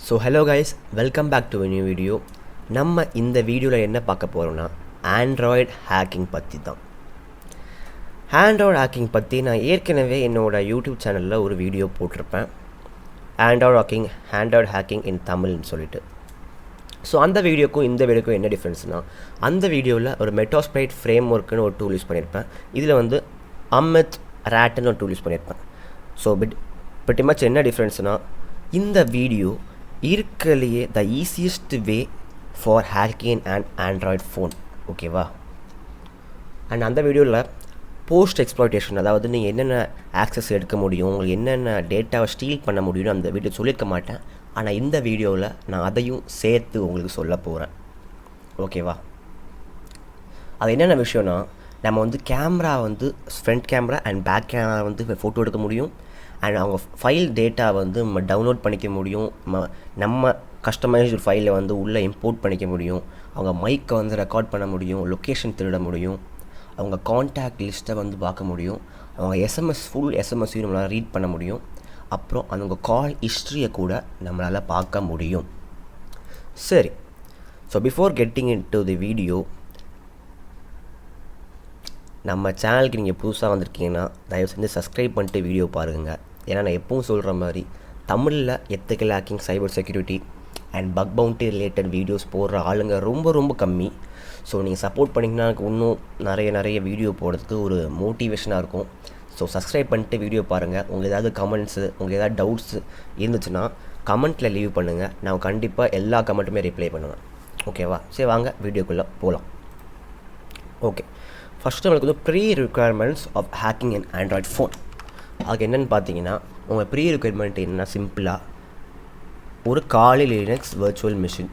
So hello guys, welcome back to a new video. நம்ம இந்த வீடியோவில் என்ன பார்க்க போகிறோம்னா ஆண்ட்ராய்டு ஹேக்கிங் பற்றி தான். ஆண்ட்ராய்டு ஹேக்கிங் பற்றி நான் ஏற்கனவே என்னோடய யூடியூப் சேனலில் ஒரு வீடியோ போட்டிருப்பேன். ஆண்ட்ராய்டு ஹேக்கிங் இன் தமிழ்னு சொல்லிட்டு. ஸோ அந்த வீடியோக்கும் இந்த வீடியோக்கும் என்ன டிஃப்ரென்ஸ்னால், அந்த வீடியோவில் ஒரு மெட்டாஸ்ப்ளைட் ஃப்ரேம் ஒர்க்குன்னு ஒரு டூல் யூஸ் பண்ணியிருப்பேன். இதில் வந்து Ahmyth ராட்னு ஒரு டூல் யூஸ் பண்ணியிருப்பேன். ஸோ pretty much என்ன டிஃப்ரென்ஸ்னால், இந்த வீடியோ இருக்கலையே the easiest way for hacking and Android phone, ஓகேவா? அண்ட் அந்த வீடியோவில் போஸ்ட் எக்ஸ்ப்ளாய்டேஷன், அதாவது நீங்கள் என்னென்ன ஆக்சஸ் எடுக்க முடியும், உங்களுக்கு என்னென்ன டேட்டாவை ஸ்டீல் பண்ண முடியும்னு அந்த வீடியோ சொல்லியிருக்க மாட்டேன். ஆனால் இந்த வீடியோவில் நான் அதையும் சேர்த்து உங்களுக்கு சொல்ல போகிறேன், ஓகேவா? அது என்னென்ன விஷயம்னா, நம்ம வந்து கேமரா வந்து front camera and back camera வந்து ஃபோட்டோ எடுக்க முடியும். அண்ட் அவங்க ஃபைல் டேட்டா வந்து நம்ம டவுன்லோட் பண்ணிக்க முடியும். நம்ம கஸ்டமைஸ்டு ஃபைலை வந்து உள்ளே இம்போர்ட் பண்ணிக்க முடியும். அவங்க மைக்கை வந்து ரெக்கார்ட் பண்ண முடியும், லொக்கேஷன் திருட முடியும், அவங்க கான்டாக்ட் லிஸ்ட்டை வந்து பார்க்க முடியும், அவங்க ஃபுல் எஸ்எம்எஸ்ஸையும் நம்மளால் ரீட் பண்ண முடியும். அப்புறம் அவங்க கால் ஹிஸ்ட்ரியை கூட நம்மளால் பார்க்க முடியும். சரி, so before getting in to the video, நம்ம சேனலுக்கு நீங்கள் புதுசாக வந்திருக்கீங்கன்னா தயவு செஞ்சு சப்ஸ்கிரைப் பண்ணிட்டு வீடியோ பாருங்கள். ஏன்னா நான் எப்பவும் சொல்கிற மாதிரி தமிழில் ethical hacking, cyber security and bug bounty related videos போடுற ஆளுங்க ரொம்ப ரொம்ப கம்மி. ஸோ நீங்கள் சப்போர்ட் பண்ணிங்கன்னா எனக்கு இன்னும் நிறைய வீடியோ போடுறதுக்கு ஒரு மோட்டிவேஷனாக இருக்கும். ஸோ சப்ஸ்கிரைப் பண்ணிட்டு வீடியோ பாருங்கள். உங்களுக்கு ஏதாவது கமெண்ட்ஸு, உங்களுக்கு ஏதாவது டவுட்ஸு இருந்துச்சுன்னா கமெண்ட்டில் லீவ் பண்ணுங்கள். நான் கண்டிப்பாக எல்லா கமெண்ட்டுமே ரிப்ளை பண்ணுவேன், ஓகேவா? சரி, வாங்க வீடியோக்குள்ளே போகலாம். ஓகே, ஃபஸ்ட்டு நம்மளுக்கு வந்து pre requirements of hacking in Android phone. அதுக்கு என்னென்னு பார்த்தீங்கன்னா, உங்கள் ப்ரீ ரிக்குவயர்மெண்ட் என்னென்னா சிம்பிளாக ஒரு காலி லினக்ஸ் வர்ச்சுவல் மிஷின்,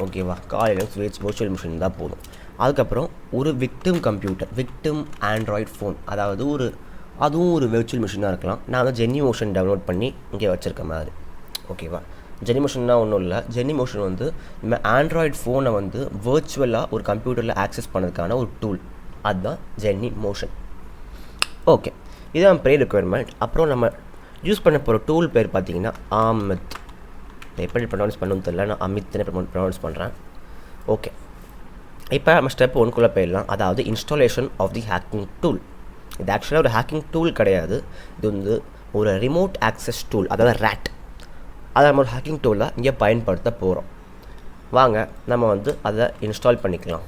ஓகேவா? காலி லினக்ஸ் வர்ச்சுவல் மிஷின் தான் போதும். அதுக்கப்புறம் ஒரு victim computer, victim Android phone, அதாவது அதுவும் ஒரு வர்ச்சுவல் மிஷினாக இருக்கலாம். நான் வந்து ஜெனிமோஷன் டவுன்லோட் பண்ணி இங்கே வச்சுருக்க மாதிரி, ஓகேவா? ஜெனிமோஷன்னா ஒன்றும் இல்லை. ஜெனிமோஷன் வந்து நம்ம ஆண்ட்ராய்ட் ஃபோனை வந்து வர்ச்சுவலாக ஒரு கம்ப்யூட்டரில் ஆக்சஸ் பண்ணதுக்கான ஒரு டூல், அதுதான் ஜெனிமோஷன். ஓகே, இதுதான் ப்ரீ ரிக்குவயர்மெண்ட். அப்புறம் நம்ம யூஸ் பண்ண போகிற டூல் பேர் பார்த்தீங்கன்னா Ahmyth. எப்படி ப்ரொனவுன்ஸ் பண்ணணும்னு தெரியல, நான் Ahmythனே ப்ரொனவுன்ஸ் பண்ணுறேன். ஓகே, இப்போ நம்ம ஸ்டெப் 1குள்ளே போயிடலாம். அதாவது installation of the hacking tool. இது ஆக்சுவலாக ஒரு ஹேக்கிங் டூல் கிடையாது, இது வந்து ஒரு ரிமோட் ஆக்சஸ் டூல், அதாவது RAT. அதை நம்ம ஒரு ஹேக்கிங் டூலாக இங்கே பயன்படுத்த போகிறோம். வாங்க நம்ம வந்து அதை இன்ஸ்டால் பண்ணிக்கலாம்.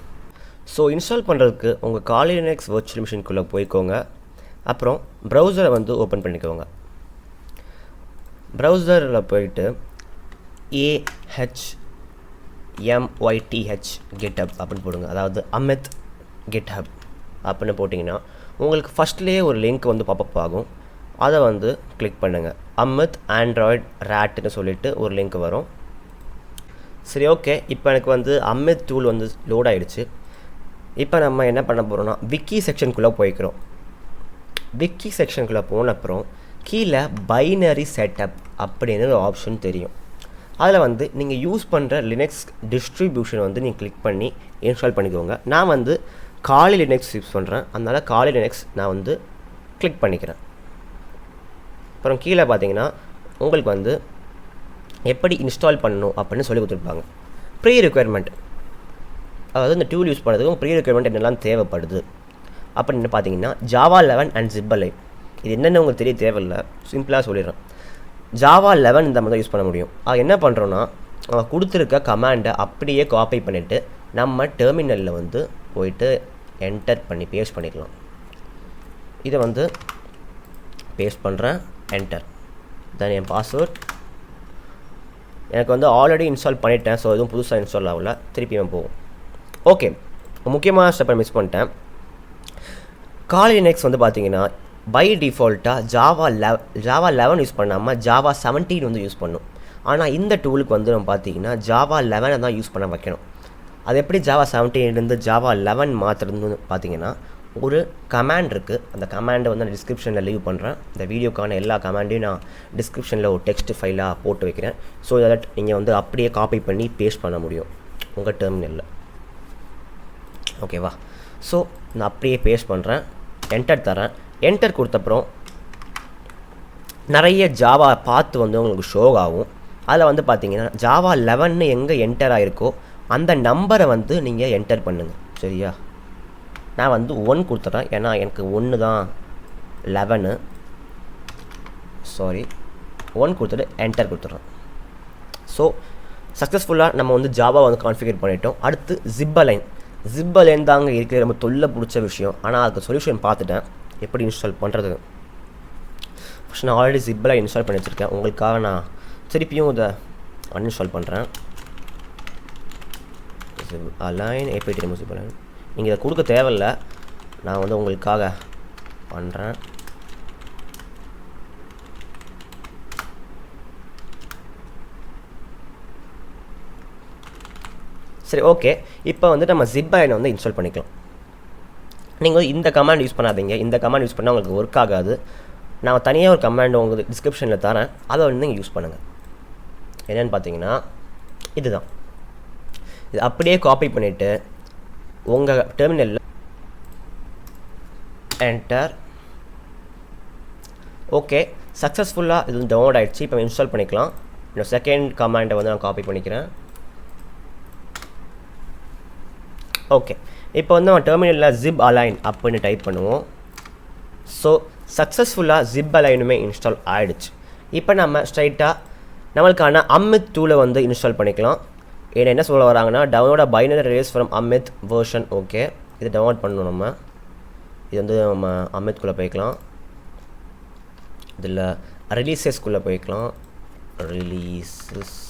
ஸோ இன்ஸ்டால் பண்ணுறதுக்கு உங்கள் காலி லினக்ஸ் வர்ச்சுவல் மிஷின்குள்ளே போய்க்கோங்க. அப்புறம் ப்ரௌசரை வந்து ஓப்பன் பண்ணிக்கோங்க. ப்ரௌசரில் போயிட்டு AHMYTH GitHub அப்படின்னு போடுங்க. அதாவது Ahmyth GitHub அப்படின்னு போட்டிங்கன்னா உங்களுக்கு ஃபஸ்ட்லேயே ஒரு லிங்க் வந்து பாப்பப் ஆகும். அதை வந்து கிளிக் பண்ணுங்கள். Ahmyth ஆண்ட்ராய்டு ராட்னு சொல்லிவிட்டு ஒரு லிங்க் வரும். சரி, ஓகே, இப்போ எனக்கு வந்து Ahmyth டூல் வந்து லோட் ஆகிடுச்சு. இப்போ நம்ம என்ன பண்ண போகிறோம்னா விக்கி செக்ஷனுக்குள்ளே போய்க்கிறோம். விக்கி செக்ஷனுக்குள்ளே போன அப்புறம் கீழே பைனரி செட்டப் அப்படின்னு ஒரு ஆப்ஷன் தெரியும். அதில் வந்து நீங்கள் யூஸ் பண்ணுற லினக்ஸ் டிஸ்ட்ரிபியூஷன் வந்து நீங்கள் கிளிக் பண்ணி இன்ஸ்டால் பண்ணிக்கோங்க. நான் வந்து காலி லினக்ஸ் யூஸ் பண்ணுறேன், அதனால் காலி லினக்ஸ் நான் வந்து கிளிக் பண்ணிக்கிறேன். அப்புறம் கீழே பார்த்தீங்கன்னா உங்களுக்கு வந்து எப்படி இன்ஸ்டால் பண்ணணும் அப்படின்னு சொல்லி கொடுத்துருப்பாங்க. ப்ரீ ரிக்குவயர்மெண்ட், அதாவது இந்த டூல் யூஸ் பண்ணுறதுக்கு ப்ரீ ரிக்குவயர்மெண்ட் என்னெல்லாம் தேவைப்படுது அப்படின்னு பார்த்தீங்கன்னா Java 11 அண்ட் zip-alive. இது என்னென்ன உங்களுக்கு தெரிய தேவையில்லை, சிம்பிளாக சொல்லிடுறேன். Java 11 இந்த மாதிரி தான் யூஸ் பண்ண முடியும். அது என்ன பண்ணுறோன்னா, அவங்க கொடுத்துருக்க கமாண்டை அப்படியே காப்பி பண்ணிவிட்டு நம்ம டெர்மினலில் வந்து போயிட்டு என்டர் பண்ணி பேஸ்ட் பண்ணிக்கலாம். இதை வந்து பேஸ்ட் பண்ணுறேன், என்டர். தென் என் பாஸ்வேர்ட் எனக்கு வந்து ஆல்ரெடி இன்ஸ்டால் பண்ணிட்டேன். ஸோ எதுவும் புதுசாக இன்ஸ்டால் ஆகல, திருப்பியும் போகும். ஓகே, முக்கியமான ஸ்டெப்பை மிஸ் பண்ணிட்டேன். காலி லினக்ஸ் வந்து பார்த்தீங்கன்னா பை டிஃபால்ட்டாக Java 11 யூஸ் பண்ணாமல் Java 17 வந்து யூஸ் பண்ணும். ஆனால் இந்த டூலுக்கு வந்து நம்ம பார்த்தீங்கன்னா Java 11 தான் யூஸ் பண்ண வைக்கணும். அது எப்படி Java 17 Java 11 மாற்றுறதுன்னு பார்த்தீங்கன்னா ஒரு கமாண்ட் இருக்குது. அந்த கமாண்டை வந்து நான் டிஸ்கிரிப்ஷனில் லீவ் பண்ணுறேன். இந்த வீடியோக்கான எல்லா கமாண்டையும் நான் டிஸ்கிரிப்ஷனில் ஒரு டெக்ஸ்ட் ஃபைலாக போட்டு வைக்கிறேன். ஸோ தட் நீங்கள் வந்து அப்படியே காப்பி பண்ணி பேஸ்ட் பண்ண முடியும் உங்கள் டெர்மினலில், ஓகேவா? ஸோ நான் அப்படியே பேஸ்ட் பண்ணுறேன், என்டர் தரேன். என்டர் கொடுத்தப்புறம் நிறைய ஜாவா பார்த்து வந்து உங்களுக்கு ஷோ ஆகும். அதில் வந்து பார்த்தீங்கன்னா ஜாவா 11 எங்கே என்டர் ஆகிருக்கோ அந்த நம்பரை வந்து நீங்கள் என்டர் பண்ணுங்கள். சரியா? நான் வந்து 1 கொடுத்துட்றேன், ஏன்னா எனக்கு 1 தான் 11. சாரி, 1 கொடுத்துட்டு என்டர் கொடுத்துட்றேன். ஸோ சக்ஸஸ்ஃபுல்லாக நம்ம வந்து ஜாவா வந்து கான்ஃபிகர் பண்ணிட்டோம். அடுத்து ஜிப் அலைன் தாங்க இருக்கிற ரொம்ப தொல்லை பிடிச்ச விஷயம். ஆனால் அதுக்கு சொல்யூஷன் பார்த்துட்டேன் எப்படி இன்ஸ்டால் பண்ணுறது. ஃபஸ்ட் நான் ஆல்ரெடி ஜிப் அலைன் இன்ஸ்டால் பண்ணி வச்சுருக்கேன். உங்களுக்காக நான் திருப்பியும் இதை அன்இன்ஸ்டால் பண்ணுறேன். Zip align apt zip align நீங்கள் இதை கொடுக்க தேவையில்லை, நான் வந்து உங்களுக்காக பண்ணுறேன். சரி, ஓகே. இப்போ வந்து நம்ம ஜிப் அலைனை வந்து இன்ஸ்டால் பண்ணிக்கலாம். நீங்கள் வந்து இந்த கமாண்ட் யூஸ் பண்ணாதீங்க, இந்த கமாண்ட் யூஸ் பண்ணால் உங்களுக்கு ஒர்க் ஆகாது. நான் தனியாக ஒரு கமாண்ட் உங்களுக்கு டிஸ்கிரிப்ஷனில் தரேன், அதை வந்து நீங்கள் யூஸ் பண்ணுங்கள். என்னென்னு பார்த்தீங்கன்னா இதுதான். இது அப்படியே காப்பி பண்ணிவிட்டு உங்கள் டெர்மினலில் என்டர். ஓகே, சக்ஸஸ்ஃபுல்லாக இது டவுன்லோட் ஆகிடுச்சு. இப்போ இன்ஸ்டால் பண்ணிக்கலாம். இன்னும் செகண்ட் கமாண்டை வந்து நான் காப்பி பண்ணிக்கிறேன். ஓகே, இப்போ வந்து நம்ம டெர்மினலில் ஜிப் அலைன் அப்படின்னு டைப் பண்ணுவோம். ஸோ சக்ஸஸ்ஃபுல்லாக ஜிப் அலைனுமே இன்ஸ்டால் ஆகிடுச்சு. இப்போ நம்ம ஸ்ட்ரைட்டாக நம்மளுக்கான Ahmyth டூலை வந்து இன்ஸ்டால் பண்ணிக்கலாம். ஏன்னா என்ன சொல்ல வராங்கன்னா download binary race from Ahmyth version. Okay, இது டவுன்லோட் பண்ணணும். நம்ம இது வந்து நம்ம Ahmythக்குள்ளே போய்க்கலாம். இதில் ரிலீசஸ்க்குள்ளே போய்க்கலாம். ரிலீசஸ்க்குள்ளே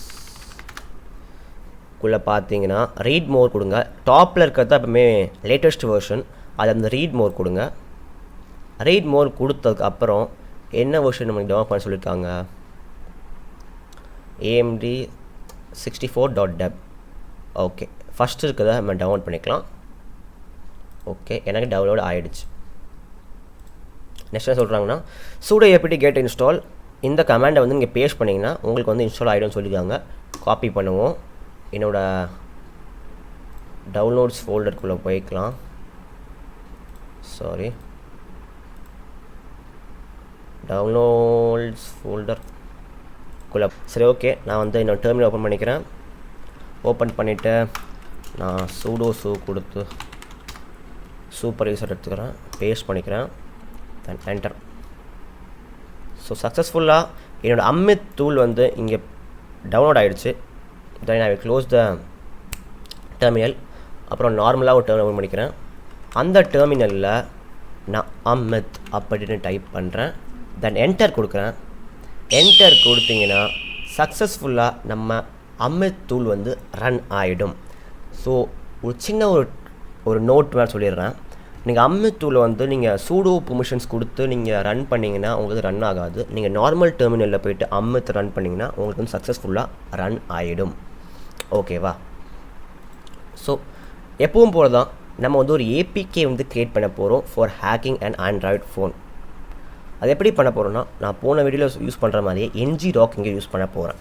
பார்த்தீங்கன்னா ரீட் மோர் கொடுங்க. டாப்பில் இருக்கிறது தான் எப்பவுமே லேட்டஸ்ட் வெர்ஷன், அது அந்த ரீட் மோர் கொடுங்க. ரீட் மோர் கொடுத்ததுக்கு அப்புறம் என்ன வெர்ஷன் நமக்கு டவுன்லோட் பண்ண சொல்லியிருக்காங்க? AMD 64.deb. ஓகே, ஃபஸ்ட்டு இருக்கிறத நம்ம டவுன்லோட் பண்ணிக்கலாம். ஓகே, எனக்கு டவுன்லோட் ஆகிடுச்சு. நெக்ஸ்ட் என்ன சொல்கிறாங்கன்னா sudo apt-get இன்ஸ்டால். இந்த கமாண்டை வந்து நீங்கள் பேஸ்ட் பண்ணிங்கன்னா உங்களுக்கு வந்து இன்ஸ்டால் ஆகிடும்னு சொல்லியிருக்காங்க. காப்பி பண்ணுவோம். என்னோடய டவுன்லோட்ஸ் ஃபோல்டருக்குள்ளே போய்க்கலாம். சாரி, டவுன்லோட்ஸ் ஃபோல்டருக்குள்ளே. சரி, ஓகே, நான் வந்து என்னோட டெர்மினல் ஓப்பன் பண்ணிக்கிறேன். ஓப்பன் பண்ணிவிட்டு நான் sudo கொடுத்து சூப்பர் யூசர் எடுத்துக்கிறேன், பேஸ்ட் பண்ணிக்கிறேன், தென் என்டர். ஸோ சக்ஸஸ்ஃபுல்லாக என்னோடய Ahmyth டூல் வந்து இங்கே டவுன்லோட் ஆகிடுச்சு. Then I will close the terminal. அப்புறம் நார்மலாக ஒரு டெர்மினல் ஓப்பன் பண்ணிக்கிறேன். அந்த டெர்மினலில் நான் Ahmyth அப்படின்னு டைப் பண்ணுறேன். தென் என்டர் கொடுக்குறேன். என்டர் கொடுத்தீங்கன்னா சக்ஸஸ்ஃபுல்லாக நம்ம Ahmyth டூல் வந்து ரன் ஆகிடும். ஸோ ஒரு சின்ன ஒரு நோட் வேறு சொல்லிடுறேன். நீங்கள் Ahmyth டூலில் வந்து நீங்கள் sudo பெர்மிஷன்ஸ் கொடுத்து நீங்கள் ரன் பண்ணிங்கன்னா உங்களுக்கு ரன் ஆகாது. நீங்கள் நார்மல் டெர்மினலில் போய்ட்டு Ahmyth ரன் பண்ணிங்கன்னா உங்களுக்கு வந்து சக்ஸஸ்ஃபுல்லாக ரன் ஆகிடும். ஓகேவா? ஸோ எப்பவும் போல தான் நம்ம வந்து ஒரு APK வந்து க்ரியேட் பண்ண போகிறோம் for hacking and Android phone. அது எப்படி பண்ண போகிறோன்னா, நான் போன வீடியோவில் யூஸ் பண்ணுற மாதிரியே ngrok இங்கே யூஸ் பண்ண போகிறேன்.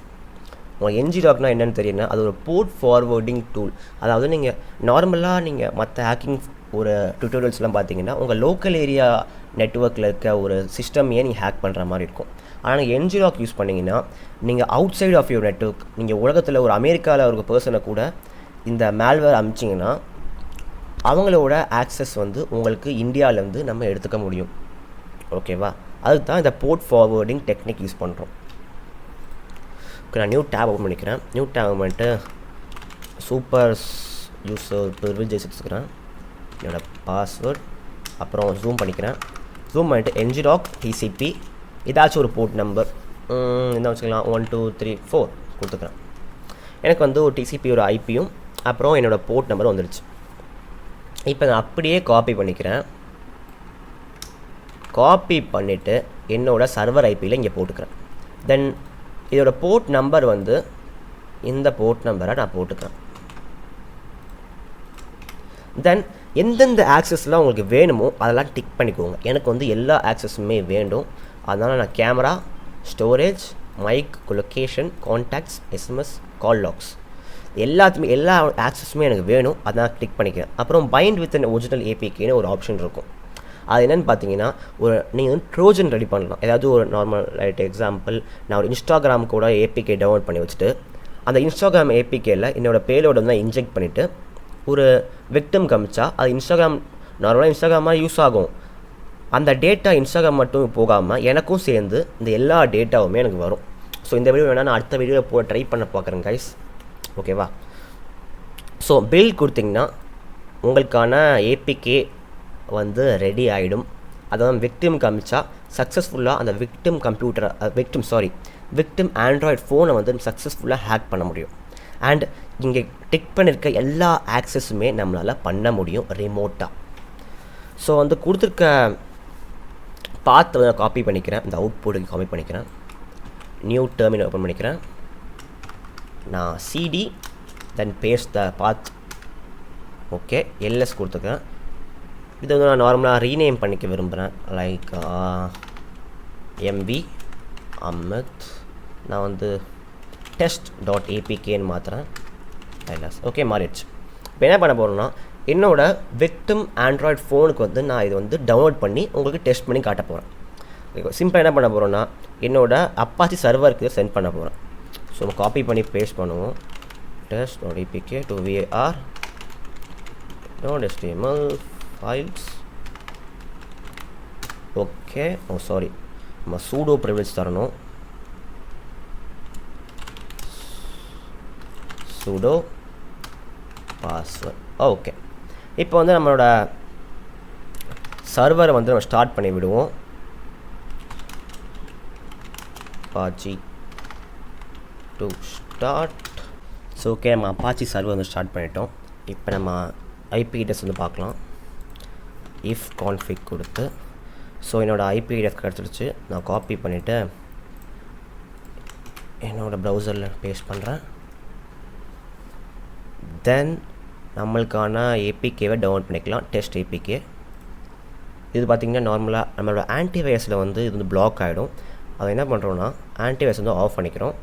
உங்களுக்கு ngrokனா என்னென்னு தெரியுன்னா, அது ஒரு போர்ட் ஃபார்வர்டிங் டூல். அதாவது நீங்கள் நார்மலாக நீங்கள் மற்ற ஹேக்கிங் ஒரு டியூட்டோரியல்ஸ்லாம் பார்த்தீங்கன்னா உங்கள் லோக்கல் ஏரியா நெட்வொர்க்கில் இருக்க ஒரு சிஸ்டமையே நீங்கள் ஹேக் பண்ணுற மாதிரி இருக்கும். ஆனால் ngrok யூஸ் பண்ணிங்கன்னா நீங்கள் outside of your network, நீங்கள் உலகத்தில் ஒரு அமெரிக்காவில் ஒரு பர்சனை கூட இந்த மேல்வேர் அனுப்பிச்சிங்கன்னா அவங்களோட ஆக்சஸ் வந்து உங்களுக்கு இந்தியாவிலேருந்து நம்ம எடுத்துக்க முடியும். ஓகேவா? அதுக்கு தான் இந்த போர்ட் ஃபார்வர்டிங் டெக்னிக் யூஸ் பண்ணுறோம். ஓகே, நான் நியூ டேப் ஓப்பன் பண்ணிக்கிறேன். நியூ டேப் பண்ணிட்டு சூப்பர் யூஸர் ப்ரிவிலேஜஸ் எடுத்துக்கிறேன். என்னோடய பாஸ்வேர்ட், அப்புறம் ஜூம் பண்ணிக்கிறேன். ஜூம் பண்ணிவிட்டு ngrok TCP ஏதாச்சும் ஒரு போர்ட் நம்பர் என்ன வச்சுக்கலாம், 1 2 3 4 கொடுத்துக்கிறேன். எனக்கு வந்து ஒரு TCP ஒரு ஐபியும் அப்புறம் என்னோடய போர்ட் நம்பர் வந்துடுச்சு. இப்போ நான் அப்படியே காப்பி பண்ணிக்கிறேன். காப்பி பண்ணிவிட்டு என்னோடய சர்வர் ஐபியில் இங்கே போட்டுக்கிறேன். தென் இதோட போர்ட் நம்பர் வந்து இந்த போர்ட் நம்பரை நான் போட்டுக்கிறேன். தென் எந்தெந்த ஆக்சஸ்லாம் உங்களுக்கு வேணுமோ அதெல்லாம் டிக் பண்ணிக்கோங்க. எனக்கு வந்து எல்லா ஆக்சஸுமே வேண்டும். அதனால் நான் camera, storage, mic, location, contacts, SMS, call logs எல்லா ஆக்சஸுமே எனக்கு வேணும். அதனால் கிளிக் பண்ணிக்கிறேன். அப்புறம் பைண்ட் வித் அன் ஒரிஜினல் APKன்னு ஒரு ஆப்ஷன் இருக்கும். அது என்னென்னு பார்த்தீங்கன்னா நீங்கள் வந்து ட்ரோஜன் ரெடி பண்ணலாம். ஏதாவது ஒரு நார்மல் எக்ஸாம்பிள், நான் ஒரு இன்ஸ்டாகிராம் கூட ஏபிகே டவுன்லோட் பண்ணி வச்சுட்டு அந்த இன்ஸ்டாகிராம் ஏபிகேயில் என்னோடய பேலோட வந்து நான் இன்ஜெக்ட் பண்ணிவிட்டு ஒரு விக்டிம் காமிச்சா அது நார்மலாக இன்ஸ்டாகிராமாக யூஸ் ஆகும். அந்த டேட்டா இன்ஸ்டாகிராம் மட்டும் போகாமல் எனக்கும் சேர்ந்து இந்த எல்லா டேட்டாவுமே எனக்கு வரும். ஸோ இந்த வீடியோ வேணால் நான் அடுத்த வீடியோவில் ட்ரை பண்ண பார்க்குறேன் கைஸ், ஓகேவா? ஸோ பில் கொடுத்திங்கன்னா உங்களுக்கான ஏபிகே வந்து ரெடி ஆகிடும். அதாவது விக்டிம் காமிச்சா சக்ஸஸ்ஃபுல்லாக அந்த விக்டிம் ஆண்ட்ராய்டு ஃபோனை வந்து சக்ஸஸ்ஃபுல்லாக ஹேக் பண்ண முடியும். அண்ட் இங்கே டிக் பண்ணியிருக்க எல்லா ஆக்சஸுமே நம்மளால் பண்ண முடியும் ரிமோட்டாக. ஸோ வந்து கொடுத்துருக்க பாத்தை வந்து நான் காப்பி பண்ணிக்கிறேன், இந்த அவுட்புட்டுக்கு காப்பி பண்ணிக்கிறேன், நியூ டெர்மினல் ஓப்பன் பண்ணிக்கிறேன், நான் சிடி தென் பேஸ்ட் த பாத், ஓகே எல்எஸ் கொடுத்துருக்கேன். இதை வந்து நான் நார்மலாக ரீநேம் பண்ணிக்க விரும்புகிறேன், லைக் எம்வி அம்மித், நான் வந்து test.apkன்னு மாற்றுறேன், எல்எஸ், ஓகே மாறிடுச்சு. இப்போ என்ன பண்ண போகிறோன்னா என்னோட விக்டிம் ஆண்ட்ராய்டு ஃபோனுக்கு வந்து நான் இது வந்து டவுன்லோட் பண்ணி உங்களுக்கு டெஸ்ட் பண்ணி காட்ட போகிறேன். சிம்பிளாக என்ன பண்ண போகிறோன்னா என்னோட அப்பாச்சி சர்வருக்கு சென்ட் பண்ண போகிறேன். ஸோ நம்ம காப்பி பண்ணி பேஸ்ட் பண்ணுவோம், test.apk to var .html files, okay. Sorry, நம்ம sudo privilege தரணும், sudo password, ஓகே. இப்போ வந்து நம்மளோட சர்வரை வந்து நம்ம ஸ்டார்ட் பண்ணி விடுவோம். Apache to start. So okay, நம்ம அப்பாச்சி சர்வர் வந்து ஸ்டார்ட் பண்ணிட்டோம். இப்போ நம்ம ஐபி அட்ரஸ் வந்து பார்க்கலாம். இஃப் கான்ஃபிக் கொடுத்து, ஸோ என்னோடய ஐபி அட்ரஸ் கிடச்சிருச்சு. நான் காப்பி பண்ணிவிட்டு என்னோடய ப்ரௌசரில் பேஸ்ட் பண்ணுறேன். தென் நம்மளுக்கான ஏபிகேவை டவுன்லோட் பண்ணிக்கலாம், டெஸ்ட் ஏபிகே. இது பார்த்திங்கன்னா நார்மலாக நம்மளோட ஆன்டிவைரஸில் வந்து இது வந்து பிளாக் ஆகிடும். அதை என்ன பண்ணுறோன்னா ஆன்டிவைரஸ் வந்து ஆஃப் பண்ணிக்கிறோம்.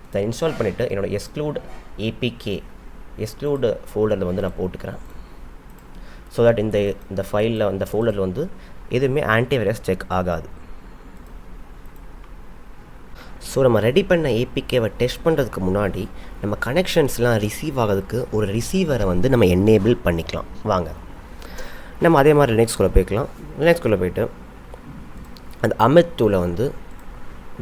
இதை இன்ஸ்டால் பண்ணிவிட்டு என்னோடய எக்ஸ்க்ளூட் ஃபோல்டரில் வந்து நான் போட்டுக்கிறேன். ஸோ தட் இந்த ஃபைலில் இந்த ஃபோல்டரில் வந்து எதுவுமே ஆன்டிவைரஸ் செக் ஆகாது. ஸோ நம்ம ரெடி பண்ண ஏபிகேவை டெஸ்ட் பண்ணுறதுக்கு முன்னாடி நம்ம கனெக்ஷன்ஸ்லாம் ரிசீவ் ஆகிறதுக்கு ஒரு ரிசீவரை வந்து நம்ம எனேபிள் பண்ணிக்கலாம். வாங்க நம்ம அதே மாதிரி லினக்ஸ்குள்ளே போய்க்கலாம். லினக்ஸ்குள்ளே போய்ட்டு அந்த அமித் டூவில் வந்து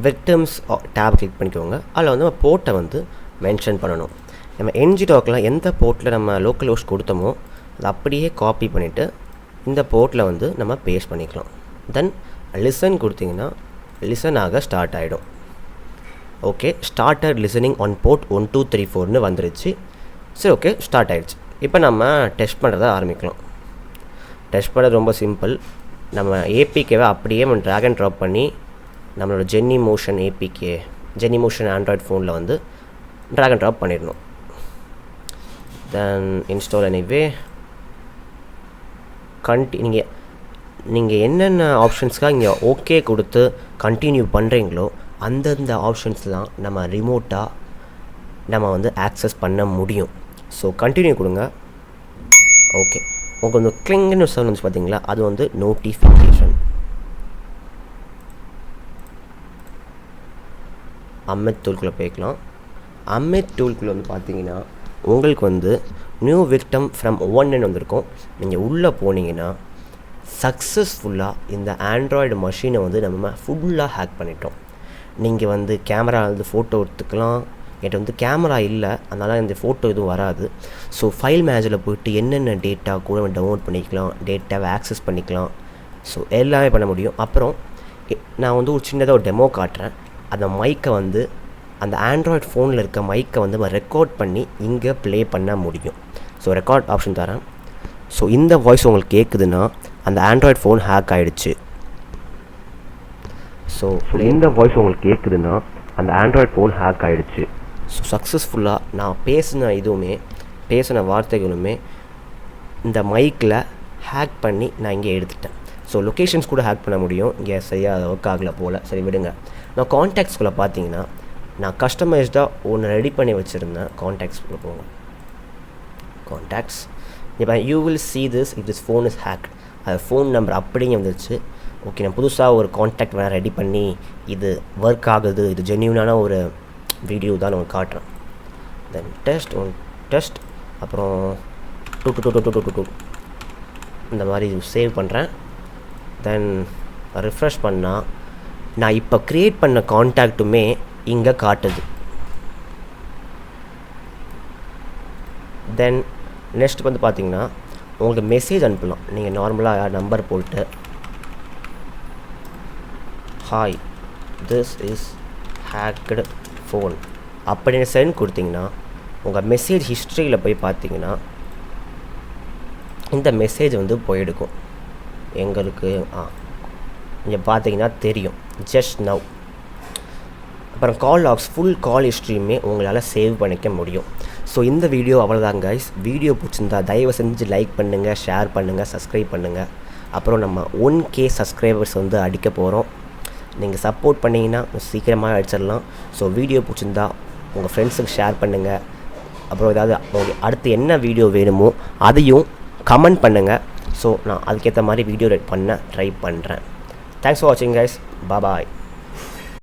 விக்டிம்ஸ் டேப் கிளிக் பண்ணிக்கோங்க. அதில் வந்து நம்ம போர்ட்டை வந்து மென்ஷன் பண்ணணும். நம்ம ngrokல எந்த போர்ட்டில் நம்ம லோக்கல் ஹோஸ்ட் கொடுத்தோமோ அதை அப்படியே காப்பி பண்ணிவிட்டு இந்த போர்ட்டில் வந்து நம்ம பேஸ்ட் பண்ணிக்கலாம். தென் லிசன் கொடுத்திங்கன்னா லிசன் ஆக ஸ்டார்ட் ஆகிடும். Okay, started listening on port 1234ன்னு வந்துருச்சு. சரி, ஓகே ஸ்டார்ட் ஆகிடுச்சு. இப்போ நம்ம டெஸ்ட் பண்ணுறத ஆரம்பிக்கலாம். டெஸ்ட் பண்ணுறது ரொம்ப சிம்பிள். நம்ம ஏபிகேவை அப்படியே நம்ம ட்ராக் அண்ட் ட்ராப் பண்ணி நம்மளோட ஜென்னி மோஷன் ஆண்ட்ராய்டு ஃபோனில் வந்து ட்ராக் அண்ட் ட்ராப் பண்ணிடணும். தென் இன்ஸ்டால் எனிவே நீங்கள் என்னென்ன ஆப்ஷன்ஸ்க்காக இங்கே ஓகே கொடுத்து கண்டினியூ பண்ணுறீங்களோ அந்தந்த ஆப்ஷன்ஸ்லாம் நம்ம ரிமோட்டாக நம்ம வந்து ஆக்சஸ் பண்ண முடியும். ஸோ கண்டினியூ கொடுங்க. ஓகே, உங்களுக்கு வந்து கிளிங்னு சவுண்ட் வந்து பார்த்தீங்களா, அது வந்து நோட்டிஃபிகேஷன். அம்மித் டூல்குள்ளே போய்க்கலாம். அம்மித் டூல்குள்ளே வந்து பார்த்தீங்கன்னா உங்களுக்கு வந்து நியூ விக்டம் ஃப்ரம் 1ன்னு வந்திருக்கும். நீங்கள் உள்ளே போனீங்கன்னா சக்ஸஸ்ஃபுல்லாக இந்த ஆண்ட்ராய்டு மஷீனை வந்து நம்ம ஃபுல்லாக ஹேக் பண்ணிட்டோம். நீங்கள் வந்து கேமரா வந்து ஃபோட்டோ எடுத்துக்கலாம். என்கிட்ட வந்து கேமரா இல்லை, அதனால் இந்த ஃபோட்டோ எதுவும் வராது. ஸோ ஃபைல் மேனேஜரில் போய்ட்டு என்னென்ன டேட்டா கூட டவுன்லோட் பண்ணிக்கலாம், டேட்டாவை ஆக்சஸ் பண்ணிக்கலாம். ஸோ எல்லாமே பண்ண முடியும். அப்புறம் நான் வந்து ஒரு சின்னதாக ஒரு டெமோ காட்டுறேன். அந்த மைக்கை வந்து அந்த ஆண்ட்ராய்டு ஃபோனில் இருக்க மைக்கை வந்து நம்ம ரெக்கார்ட் பண்ணி இங்கே ப்ளே பண்ண முடியும். ஸோ ரெக்கார்ட் ஆப்ஷன் தரேன். ஸோ இந்த வாய்ஸ் உங்களுக்கு கேட்குதுன்னா அந்த ஆண்ட்ராய்டு ஃபோன் ஹேக் ஆகிடுச்சு. ஸோ இந்த வாய்ஸ் உங்களுக்கு கேட்குதுன்னா அந்த ஆண்ட்ராய்டு ஃபோன் ஹேக் ஆகிடுச்சு. ஸோ சக்ஸஸ்ஃபுல்லாக நான் பேசின வார்த்தைகளுமே இந்த மைக்கில் ஹேக் பண்ணி நான் இங்கே எடுத்துட்டேன். ஸோ லொக்கேஷன்ஸ் கூட ஹேக் பண்ண முடியும். இங்கே சரியாக ஒர்க் ஆகலை போல். சரி விடுங்க. நான் கான்டாக்ட்ஸ்குள்ளே பார்த்தீங்கன்னா நான் கஸ்டமைஸ்டாக ஒன்று ரெடி பண்ணி வச்சுருந்தேன். கான்டாக்ட்ஸ்குள்ளே போங்க. கான்டாக்ட்ஸ், இப்போ you will see this if this phone is hacked. அது ஃபோன் நம்பர் அப்படிங்க வந்துச்சு. ஓகே, நான் புதுசாக ஒரு கான்டாக்ட் வேறு ரெடி பண்ணி இது ஒர்க் ஆகுது, இது ஜென்யூனான ஒரு வீடியோ தான் நான் காட்டுறேன். தென் டெஸ்ட் அப்புறம் 2 இந்த மாதிரி சேவ் பண்ணுறேன். தென் ரிஃப்ரெஷ் பண்ணால் நான் இப்போ க்ரியேட் பண்ண கான்டாக்ட்டுமே இங்கே காட்டுது. தென் நெக்ஸ்ட் வந்து பார்த்திங்கன்னா உங்களுக்கு மெசேஜ் அனுப்பலாம். நீங்கள் நார்மலாக நம்பர் போட்டு hi this is hacked phone அப்படின்னு சென்ட் கொடுத்தீங்கன்னா உங்கள் மெசேஜ் ஹிஸ்ட்ரியில் போய் பார்த்தீங்கன்னா இந்த மெசேஜ் வந்து போயிடுக்கும். எங்களுக்கு இங்கே பார்த்தீங்கன்னா தெரியும் ஜஸ்ட் நவ். அப்புறம் கால் லாக்ஸ் ஃபுல் கால் ஹிஸ்ட்ரியுமே உங்களால் சேவ் பண்ணிக்க முடியும். ஸோ இந்த வீடியோ அவ்வளோதான் கைஸ். வீடியோ பிடிச்சிருந்தா தயவு செஞ்சு லைக் பண்ணுங்கள், ஷேர் பண்ணுங்கள், சப்ஸ்கிரைப் பண்ணுங்கள். அப்புறம் நம்ம 1K சப்ஸ்கிரைபர்ஸ் வந்து அடிக்க போகிறோம். நீங்கள் சப்போர்ட் பண்ணிங்கன்னா சீக்கிரமாக அடிச்சிடலாம். ஸோ வீடியோ பிடிச்சிருந்தா உங்கள் ஃப்ரெண்ட்ஸுக்கு ஷேர் பண்ணுங்கள். அப்புறம் ஏதாவது உங்களுக்கு அடுத்து என்ன வீடியோ வேணுமோ அதையும் கமெண்ட் பண்ணுங்கள். ஸோ நான் அதுக்கேற்ற மாதிரி வீடியோ பண்ண ட்ரை பண்ணுறேன். தேங்க்ஸ் ஃபார் வாட்சிங் கைஸ். பாய்.